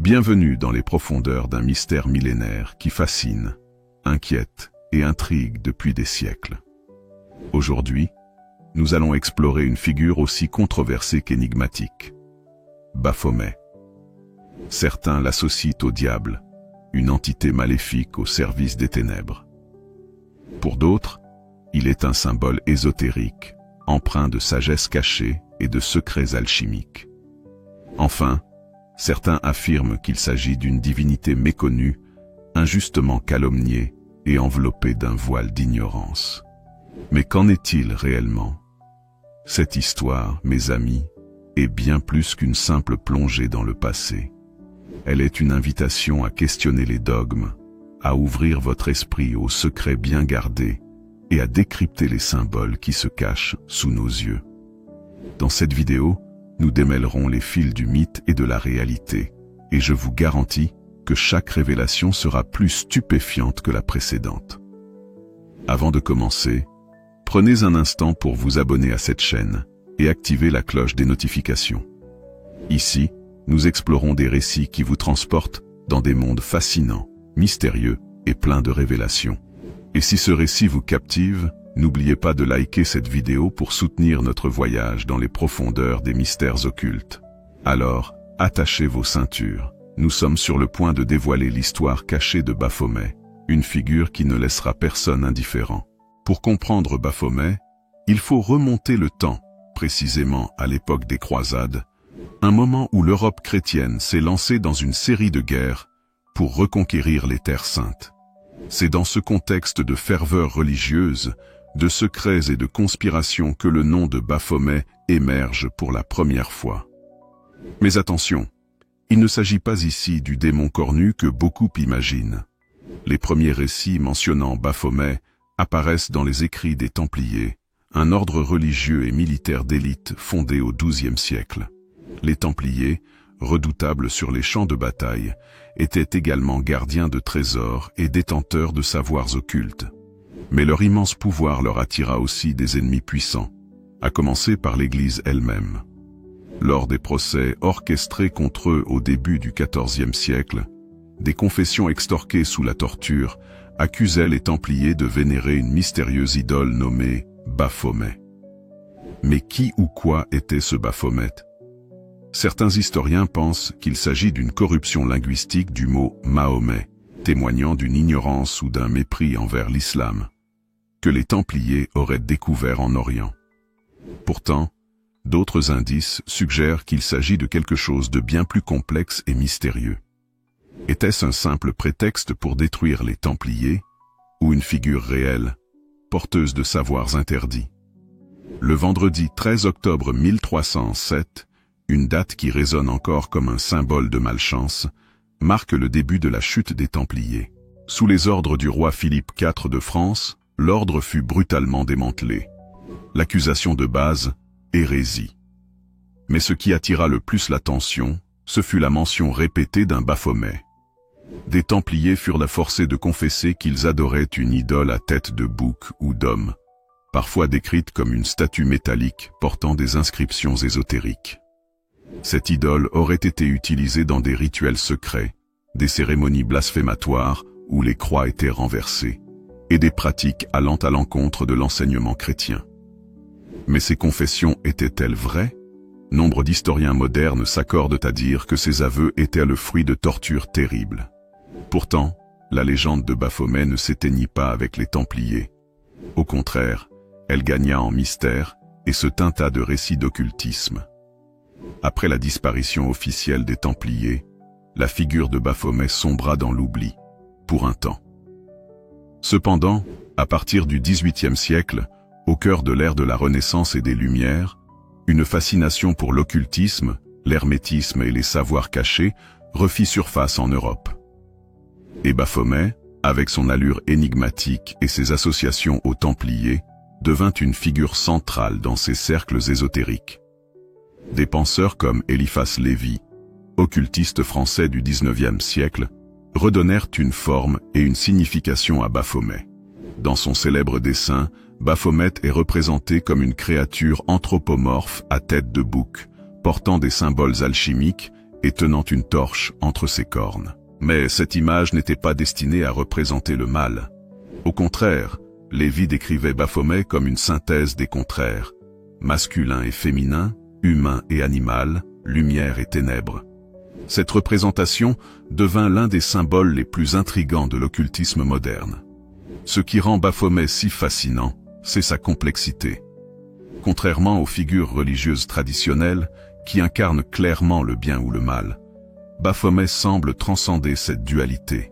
Bienvenue dans les profondeurs d'un mystère millénaire qui fascine, inquiète et intrigue depuis des siècles. Aujourd'hui, nous allons explorer une figure aussi controversée qu'énigmatique. Baphomet. Certains l'associent au diable, une entité maléfique au service des ténèbres. Pour d'autres, il est un symbole ésotérique, empreint de sagesse cachée et de secrets alchimiques. Enfin, certains affirment qu'il s'agit d'une divinité méconnue, injustement calomniée et enveloppée d'un voile d'ignorance. Mais qu'en est-il réellement? Cette histoire, mes amis, est bien plus qu'une simple plongée dans le passé. Elle est une invitation à questionner les dogmes, à ouvrir votre esprit aux secrets bien gardés et à décrypter les symboles qui se cachent sous nos yeux. Dans cette vidéo, nous démêlerons les fils du mythe et de la réalité, et je vous garantis que chaque révélation sera plus stupéfiante que la précédente. Avant de commencer, prenez un instant pour vous abonner à cette chaîne et activer la cloche des notifications. Ici, nous explorons des récits qui vous transportent dans des mondes fascinants, mystérieux et pleins de révélations. Et si ce récit vous captive, n'oubliez pas de liker cette vidéo pour soutenir notre voyage dans les profondeurs des mystères occultes. Alors, attachez vos ceintures. Nous sommes sur le point de dévoiler l'histoire cachée de Baphomet, une figure qui ne laissera personne indifférent. Pour comprendre Baphomet, il faut remonter le temps, précisément à l'époque des croisades, un moment où l'Europe chrétienne s'est lancée dans une série de guerres pour reconquérir les terres saintes. C'est dans ce contexte de ferveur religieuse, de secrets et de conspirations que le nom de Baphomet émerge pour la première fois. Mais attention, il ne s'agit pas ici du démon cornu que beaucoup imaginent. Les premiers récits mentionnant Baphomet apparaissent dans les écrits des Templiers, un ordre religieux et militaire d'élite fondé au XIIe siècle. Les Templiers, redoutables sur les champs de bataille, étaient également gardiens de trésors et détenteurs de savoirs occultes. Mais leur immense pouvoir leur attira aussi des ennemis puissants, à commencer par l'Église elle-même. Lors des procès orchestrés contre eux au début du XIVe siècle, des confessions extorquées sous la torture accusaient les Templiers de vénérer une mystérieuse idole nommée Baphomet. Mais qui ou quoi était ce Baphomet? Certains historiens pensent qu'il s'agit d'une corruption linguistique du mot Mahomet, témoignant d'une ignorance ou d'un mépris envers l'islam, que les Templiers auraient découvert en Orient. Pourtant, d'autres indices suggèrent qu'il s'agit de quelque chose de bien plus complexe et mystérieux. Était-ce un simple prétexte pour détruire les Templiers, ou une figure réelle, porteuse de savoirs interdits? Le vendredi 13 octobre 1307, une date qui résonne encore comme un symbole de malchance, marque le début de la chute des Templiers. Sous les ordres du roi Philippe IV de France, l'ordre fut brutalement démantelé. L'accusation de base, hérésie. Mais ce qui attira le plus l'attention, ce fut la mention répétée d'un Baphomet. Des Templiers furent forcés de confesser qu'ils adoraient une idole à tête de bouc ou d'homme, parfois décrite comme une statue métallique portant des inscriptions ésotériques. Cette idole aurait été utilisée dans des rituels secrets, des cérémonies blasphématoires où les croix étaient renversées, et des pratiques allant à l'encontre de l'enseignement chrétien. Mais ces confessions étaient-elles vraies? Nombre d'historiens modernes s'accordent à dire que ces aveux étaient le fruit de tortures terribles. Pourtant, la légende de Baphomet ne s'éteignit pas avec les Templiers. Au contraire, elle gagna en mystère et se teinta de récits d'occultisme. Après la disparition officielle des Templiers, la figure de Baphomet sombra dans l'oubli, pour un temps. Cependant, à partir du XVIIIe siècle, au cœur de l'ère de la Renaissance et des Lumières, une fascination pour l'occultisme, l'hermétisme et les savoirs cachés refit surface en Europe. Et Baphomet, avec son allure énigmatique et ses associations aux Templiers, devint une figure centrale dans ces cercles ésotériques. Des penseurs comme Eliphas Lévi, occultiste français du XIXe siècle, redonnèrent une forme et une signification à Baphomet. Dans son célèbre dessin, Baphomet est représenté comme une créature anthropomorphe à tête de bouc, portant des symboles alchimiques et tenant une torche entre ses cornes. Mais cette image n'était pas destinée à représenter le mal. Au contraire, Lévi décrivait Baphomet comme une synthèse des contraires, masculin et féminin, humain et animal, lumière et ténèbres. Cette représentation devint l'un des symboles les plus intrigants de l'occultisme moderne. Ce qui rend Baphomet si fascinant, c'est sa complexité. Contrairement aux figures religieuses traditionnelles, qui incarnent clairement le bien ou le mal, Baphomet semble transcender cette dualité.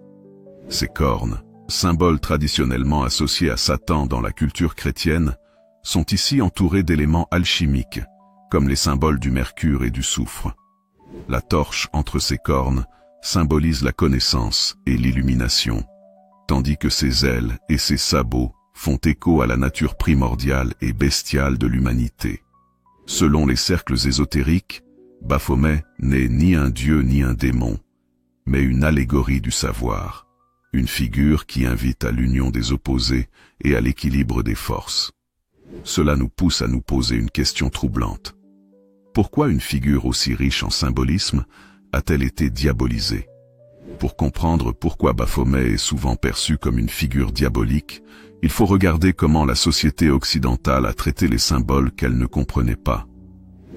Ses cornes, symboles traditionnellement associés à Satan dans la culture chrétienne, sont ici entourés d'éléments alchimiques, comme les symboles du mercure et du soufre. La torche entre ses cornes symbolise la connaissance et l'illumination, tandis que ses ailes et ses sabots font écho à la nature primordiale et bestiale de l'humanité. Selon les cercles ésotériques, Baphomet n'est ni un dieu ni un démon, mais une allégorie du savoir, une figure qui invite à l'union des opposés et à l'équilibre des forces. Cela nous pousse à nous poser une question troublante. Pourquoi une figure aussi riche en symbolisme a-t-elle été diabolisée? Pour comprendre pourquoi Baphomet est souvent perçu comme une figure diabolique, il faut regarder comment la société occidentale a traité les symboles qu'elle ne comprenait pas.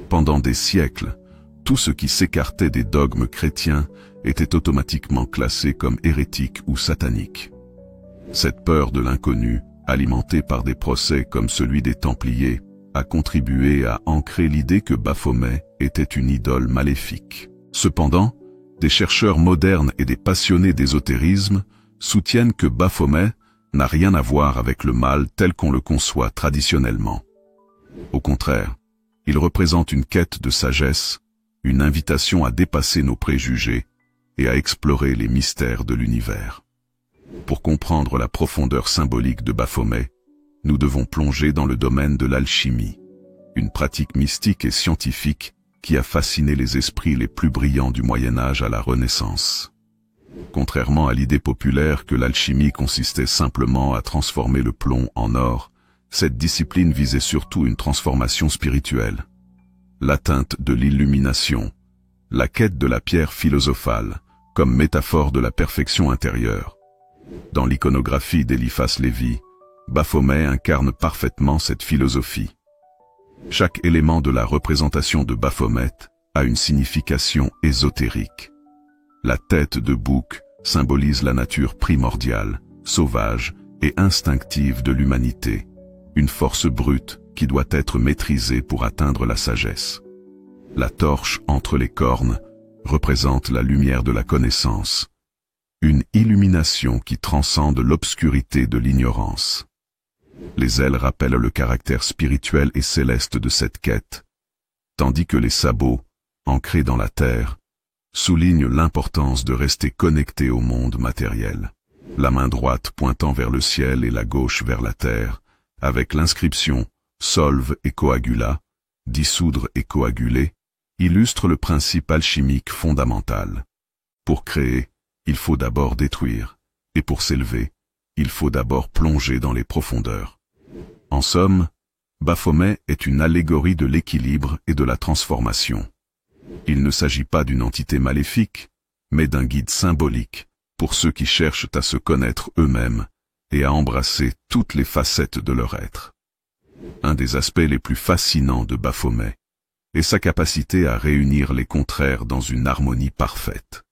Pendant des siècles, tout ce qui s'écartait des dogmes chrétiens était automatiquement classé comme hérétique ou satanique. Cette peur de l'inconnu, alimentée par des procès comme celui des Templiers, a contribué à ancrer l'idée que Baphomet était une idole maléfique. Cependant, des chercheurs modernes et des passionnés d'ésotérisme soutiennent que Baphomet n'a rien à voir avec le mal tel qu'on le conçoit traditionnellement. Au contraire, il représente une quête de sagesse, une invitation à dépasser nos préjugés et à explorer les mystères de l'univers. Pour comprendre la profondeur symbolique de Baphomet, nous devons plonger dans le domaine de l'alchimie, une pratique mystique et scientifique qui a fasciné les esprits les plus brillants du Moyen-Âge à la Renaissance. Contrairement à l'idée populaire que l'alchimie consistait simplement à transformer le plomb en or, cette discipline visait surtout une transformation spirituelle. L'atteinte de l'illumination, la quête de la pierre philosophale, comme métaphore de la perfection intérieure. Dans l'iconographie d'Eliphas Lévi, Baphomet incarne parfaitement cette philosophie. Chaque élément de la représentation de Baphomet a une signification ésotérique. La tête de bouc symbolise la nature primordiale, sauvage et instinctive de l'humanité, une force brute qui doit être maîtrisée pour atteindre la sagesse. La torche entre les cornes représente la lumière de la connaissance, une illumination qui transcende l'obscurité de l'ignorance. Les ailes rappellent le caractère spirituel et céleste de cette quête, tandis que les sabots, ancrés dans la terre, soulignent l'importance de rester connecté au monde matériel. La main droite pointant vers le ciel et la gauche vers la terre, avec l'inscription « Solve et coagula », dissoudre et coaguler, illustre le principe alchimique fondamental. Pour créer, il faut d'abord détruire, et pour s'élever, il faut d'abord plonger dans les profondeurs. En somme, Baphomet est une allégorie de l'équilibre et de la transformation. Il ne s'agit pas d'une entité maléfique, mais d'un guide symbolique pour ceux qui cherchent à se connaître eux-mêmes et à embrasser toutes les facettes de leur être. Un des aspects les plus fascinants de Baphomet est sa capacité à réunir les contraires dans une harmonie parfaite.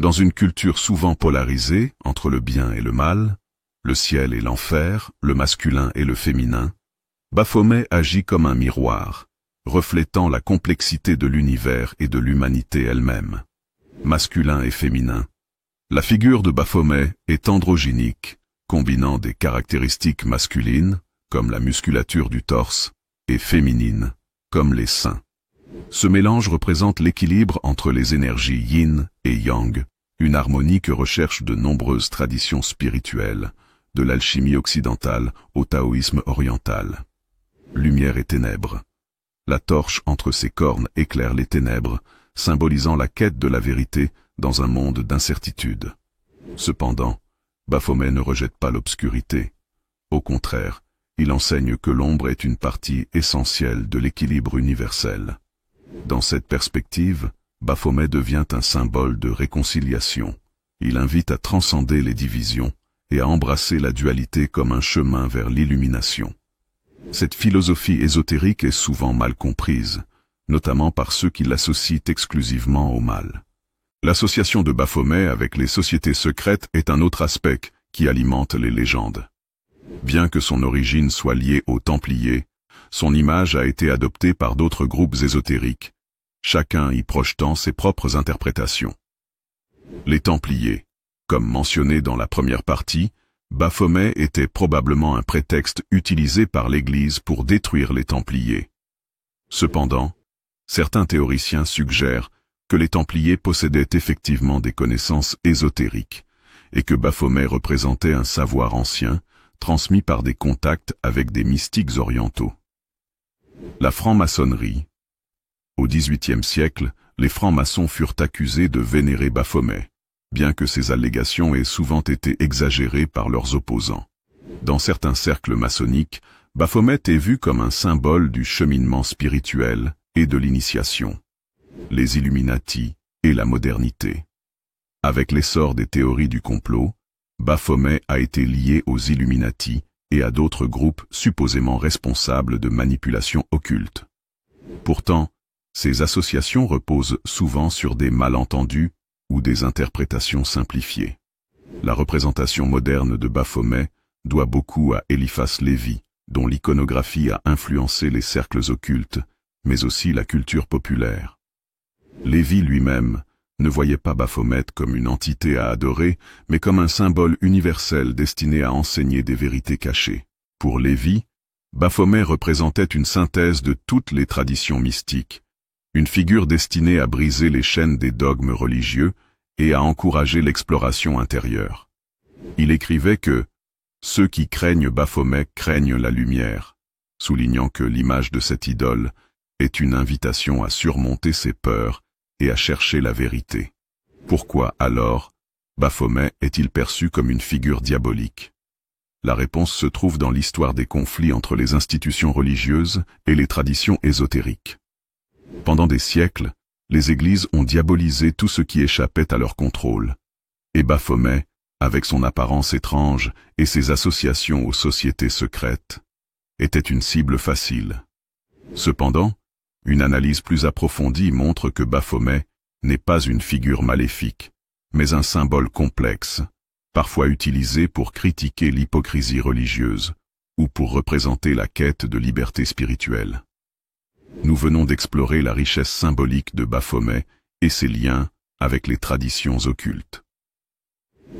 Dans une culture souvent polarisée entre le bien et le mal, le ciel et l'enfer, le masculin et le féminin, Baphomet agit comme un miroir, reflétant la complexité de l'univers et de l'humanité elle-même. Masculin et féminin. La figure de Baphomet est androgynique, combinant des caractéristiques masculines, comme la musculature du torse, et féminines, comme les seins. Ce mélange représente l'équilibre entre les énergies yin et yang, une harmonie que recherchent de nombreuses traditions spirituelles, de l'alchimie occidentale au taoïsme oriental. Lumière et ténèbres. La torche entre ses cornes éclaire les ténèbres, symbolisant la quête de la vérité dans un monde d'incertitude. Cependant, Baphomet ne rejette pas l'obscurité. Au contraire, il enseigne que l'ombre est une partie essentielle de l'équilibre universel. Dans cette perspective, Baphomet devient un symbole de réconciliation. Il invite à transcender les divisions et à embrasser la dualité comme un chemin vers l'illumination. Cette philosophie ésotérique est souvent mal comprise, notamment par ceux qui l'associent exclusivement au mal. L'association de Baphomet avec les sociétés secrètes est un autre aspect qui alimente les légendes. Bien que son origine soit liée aux Templiers, son image a été adoptée par d'autres groupes ésotériques, chacun y projetant ses propres interprétations. Les Templiers, comme mentionné dans la première partie, Baphomet était probablement un prétexte utilisé par l'Église pour détruire les Templiers. Cependant, certains théoriciens suggèrent que les Templiers possédaient effectivement des connaissances ésotériques, et que Baphomet représentait un savoir ancien, transmis par des contacts avec des mystiques orientaux. La franc-maçonnerie. Au XVIIIe siècle, les francs-maçons furent accusés de vénérer Baphomet, bien que ces allégations aient souvent été exagérées par leurs opposants. Dans certains cercles maçonniques, Baphomet est vu comme un symbole du cheminement spirituel et de l'initiation. Les Illuminati et la modernité. Avec l'essor des théories du complot, Baphomet a été lié aux Illuminati et à d'autres groupes supposément responsables de manipulations occultes. Pourtant, ces associations reposent souvent sur des malentendus ou des interprétations simplifiées. La représentation moderne de Baphomet doit beaucoup à Eliphas Lévi, dont l'iconographie a influencé les cercles occultes, mais aussi la culture populaire. Lévi lui-même ne voyait pas Baphomet comme une entité à adorer, mais comme un symbole universel destiné à enseigner des vérités cachées. Pour Lévi, Baphomet représentait une synthèse de toutes les traditions mystiques, une figure destinée à briser les chaînes des dogmes religieux et à encourager l'exploration intérieure. Il écrivait que « ceux qui craignent Baphomet craignent la lumière », soulignant que l'image de cette idole est une invitation à surmonter ses peurs et à chercher la vérité. Pourquoi alors Baphomet est-il perçu comme une figure diabolique? La réponse se trouve dans l'histoire des conflits entre les institutions religieuses et les traditions ésotériques. Pendant des siècles, les églises ont diabolisé tout ce qui échappait à leur contrôle. Et Baphomet, avec son apparence étrange et ses associations aux sociétés secrètes, était une cible facile. Cependant, une analyse plus approfondie montre que Baphomet n'est pas une figure maléfique, mais un symbole complexe, parfois utilisé pour critiquer l'hypocrisie religieuse ou pour représenter la quête de liberté spirituelle. Nous venons d'explorer la richesse symbolique de Baphomet et ses liens avec les traditions occultes.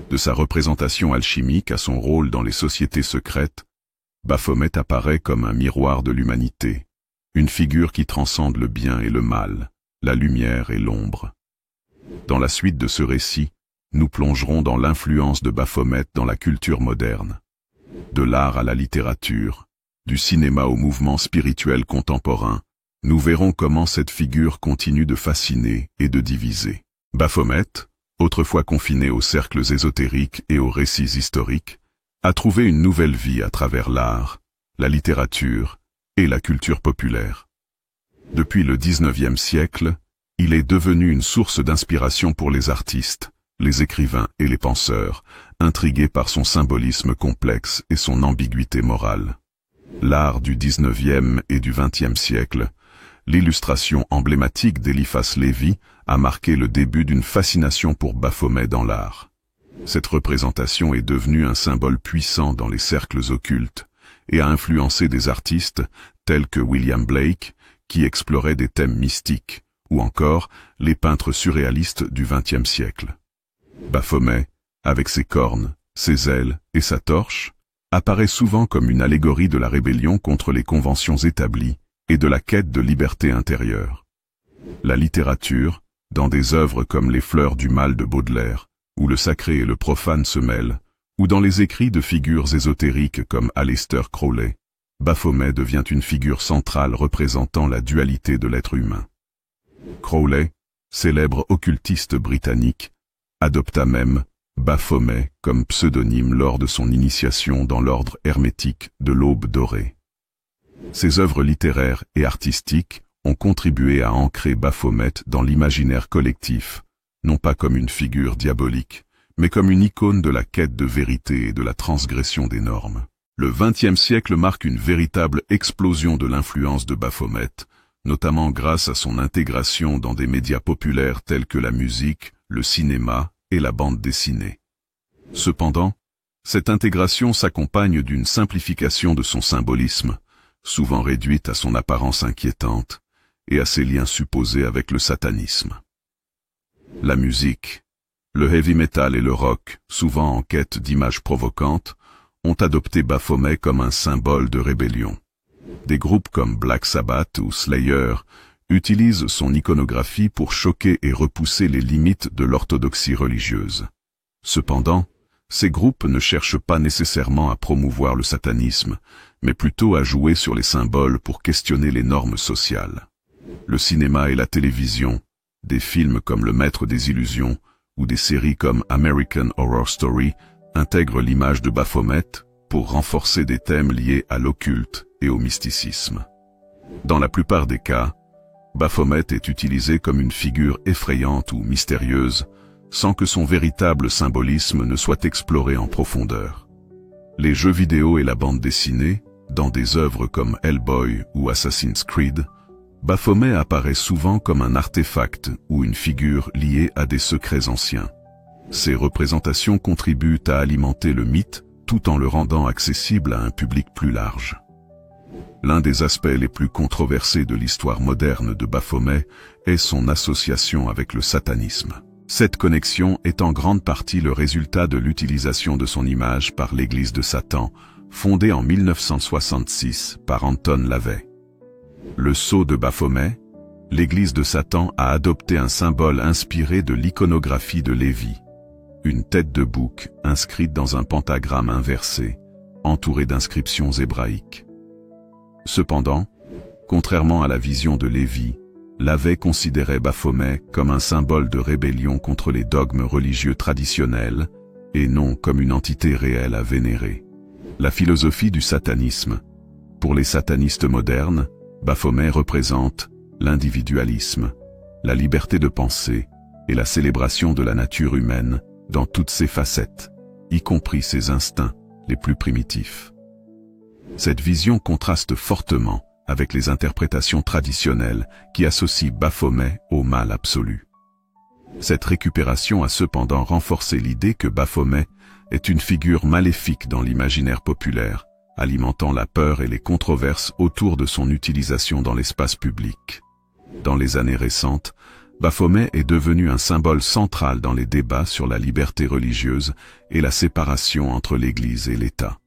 De sa représentation alchimique à son rôle dans les sociétés secrètes, Baphomet apparaît comme un miroir de l'humanité, une figure qui transcende le bien et le mal, la lumière et l'ombre. Dans la suite de ce récit, nous plongerons dans l'influence de Baphomet dans la culture moderne. De l'art à la littérature, du cinéma au mouvement spirituel contemporain, nous verrons comment cette figure continue de fasciner et de diviser. Baphomet, autrefois confiné aux cercles ésotériques et aux récits historiques, a trouvé une nouvelle vie à travers l'art, la littérature et la culture populaire. Depuis le XIXe siècle, il est devenu une source d'inspiration pour les artistes, les écrivains et les penseurs, intrigués par son symbolisme complexe et son ambiguïté morale. L'art du XIXe et du XXe siècle, l'illustration emblématique d'Eliphas Lévi a marqué le début d'une fascination pour Baphomet dans l'art. Cette représentation est devenue un symbole puissant dans les cercles occultes et a influencé des artistes tels que William Blake, qui explorait des thèmes mystiques, ou encore les peintres surréalistes du XXe siècle. Baphomet, avec ses cornes, ses ailes et sa torche, apparaît souvent comme une allégorie de la rébellion contre les conventions établies et de la quête de liberté intérieure. La littérature, dans des œuvres comme Les Fleurs du Mal de Baudelaire, où le sacré et le profane se mêlent, ou dans les écrits de figures ésotériques comme Aleister Crowley, Baphomet devient une figure centrale représentant la dualité de l'être humain. Crowley, célèbre occultiste britannique, adopta même Baphomet comme pseudonyme lors de son initiation dans l'ordre hermétique de l'Aube dorée. Ses œuvres littéraires et artistiques ont contribué à ancrer Baphomet dans l'imaginaire collectif, non pas comme une figure diabolique, mais comme une icône de la quête de vérité et de la transgression des normes. Le XXe siècle marque une véritable explosion de l'influence de Baphomet, notamment grâce à son intégration dans des médias populaires tels que la musique, le cinéma et la bande dessinée. Cependant, cette intégration s'accompagne d'une simplification de son symbolisme, souvent réduite à son apparence inquiétante et à ses liens supposés avec le satanisme. La musique, le heavy metal et le rock, souvent en quête d'images provocantes, ont adopté Baphomet comme un symbole de rébellion. Des groupes comme Black Sabbath ou Slayer utilisent son iconographie pour choquer et repousser les limites de l'orthodoxie religieuse. Cependant, ces groupes ne cherchent pas nécessairement à promouvoir le satanisme, mais plutôt à jouer sur les symboles pour questionner les normes sociales. Le cinéma et la télévision, des films comme Le Maître des Illusions ou des séries comme American Horror Story intègrent l'image de Baphomet pour renforcer des thèmes liés à l'occulte et au mysticisme. Dans la plupart des cas, Baphomet est utilisé comme une figure effrayante ou mystérieuse, sans que son véritable symbolisme ne soit exploré en profondeur. Les jeux vidéo et la bande dessinée, dans des œuvres comme Hellboy ou Assassin's Creed, Baphomet apparaît souvent comme un artefact ou une figure liée à des secrets anciens. Ces représentations contribuent à alimenter le mythe tout en le rendant accessible à un public plus large. L'un des aspects les plus controversés de l'histoire moderne de Baphomet est son association avec le satanisme. Cette connexion est en grande partie le résultat de l'utilisation de son image par l'Église de Satan, fondée en 1966 par Anton LaVey. Le sceau de Baphomet, l'Église de Satan a adopté un symbole inspiré de l'iconographie de Lévi, une tête de bouc inscrite dans un pentagramme inversé, entourée d'inscriptions hébraïques. Cependant, contrairement à la vision de Lévi, LaVey considérait Baphomet comme un symbole de rébellion contre les dogmes religieux traditionnels, et non comme une entité réelle à vénérer. La philosophie du satanisme. Pour les satanistes modernes, Baphomet représente l'individualisme, la liberté de penser et la célébration de la nature humaine dans toutes ses facettes, y compris ses instincts les plus primitifs. Cette vision contraste fortement avec les interprétations traditionnelles qui associent Baphomet au mal absolu. Cette récupération a cependant renforcé l'idée que Baphomet est une figure maléfique dans l'imaginaire populaire, alimentant la peur et les controverses autour de son utilisation dans l'espace public. Dans les années récentes, Baphomet est devenu un symbole central dans les débats sur la liberté religieuse et la séparation entre l'Église et l'État.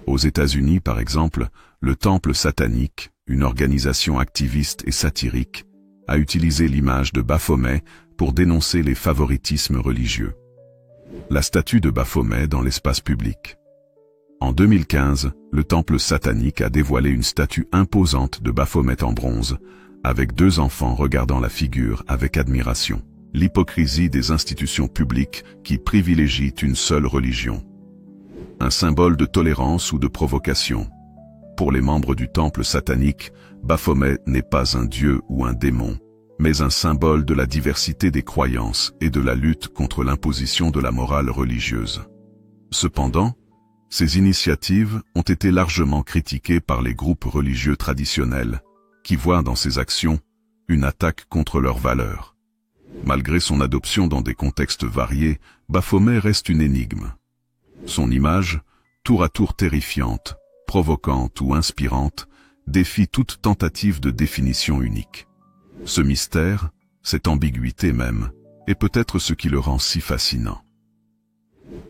Aux États-Unis, par exemple, le Temple satanique, une organisation activiste et satirique, a utilisé l'image de Baphomet pour dénoncer les favoritismes religieux. La statue de Baphomet dans l'espace public. En 2015, le Temple satanique a dévoilé une statue imposante de Baphomet en bronze, avec deux enfants regardant la figure avec admiration. L'hypocrisie des institutions publiques qui privilégient une seule religion. Un symbole de tolérance ou de provocation. Pour les membres du temple satanique, Baphomet n'est pas un dieu ou un démon, mais un symbole de la diversité des croyances et de la lutte contre l'imposition de la morale religieuse. Cependant, ces initiatives ont été largement critiquées par les groupes religieux traditionnels, qui voient dans ces actions une attaque contre leurs valeurs. Malgré son adoption dans des contextes variés, Baphomet reste une énigme. Son image, tour à tour terrifiante, provocante ou inspirante, défie toute tentative de définition unique. Ce mystère, cette ambiguïté même, est peut-être ce qui le rend si fascinant.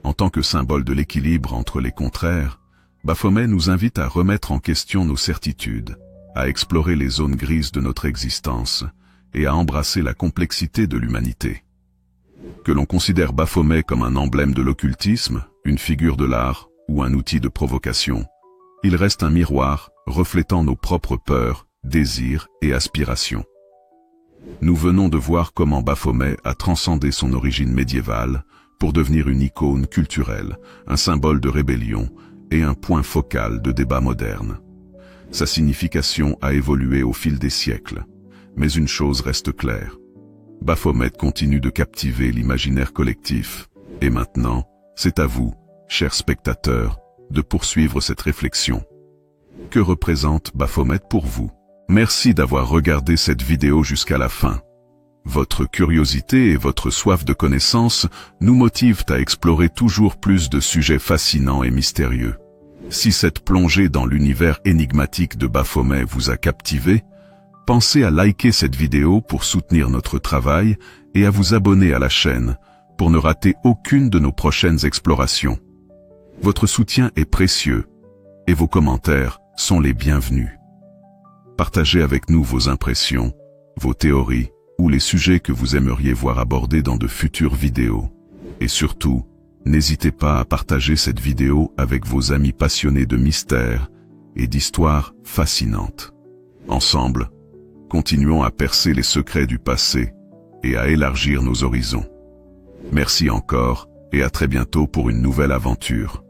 En tant que symbole de l'équilibre entre les contraires, Baphomet nous invite à remettre en question nos certitudes, à explorer les zones grises de notre existence et à embrasser la complexité de l'humanité. Que l'on considère Baphomet comme un emblème de l'occultisme, une figure de l'art ou un outil de provocation, il reste un miroir reflétant nos propres peurs, désirs et aspirations. Nous venons de voir comment Baphomet a transcendé son origine médiévale pour devenir une icône culturelle, un symbole de rébellion et un point focal de débat moderne. Sa signification a évolué au fil des siècles, mais une chose reste claire. Baphomet continue de captiver l'imaginaire collectif. Et maintenant, c'est à vous, chers spectateurs, de poursuivre cette réflexion. Que représente Baphomet pour vous? Merci d'avoir regardé cette vidéo jusqu'à la fin. Votre curiosité et votre soif de connaissance nous motivent à explorer toujours plus de sujets fascinants et mystérieux. Si cette plongée dans l'univers énigmatique de Baphomet vous a captivé, pensez à liker cette vidéo pour soutenir notre travail et à vous abonner à la chaîne pour ne rater aucune de nos prochaines explorations. Votre soutien est précieux et vos commentaires sont les bienvenus. Partagez avec nous vos impressions, vos théories ou les sujets que vous aimeriez voir abordés dans de futures vidéos. Et surtout, n'hésitez pas à partager cette vidéo avec vos amis passionnés de mystères et d'histoires fascinantes. Ensemble, continuons à percer les secrets du passé et à élargir nos horizons. Merci encore et à très bientôt pour une nouvelle aventure.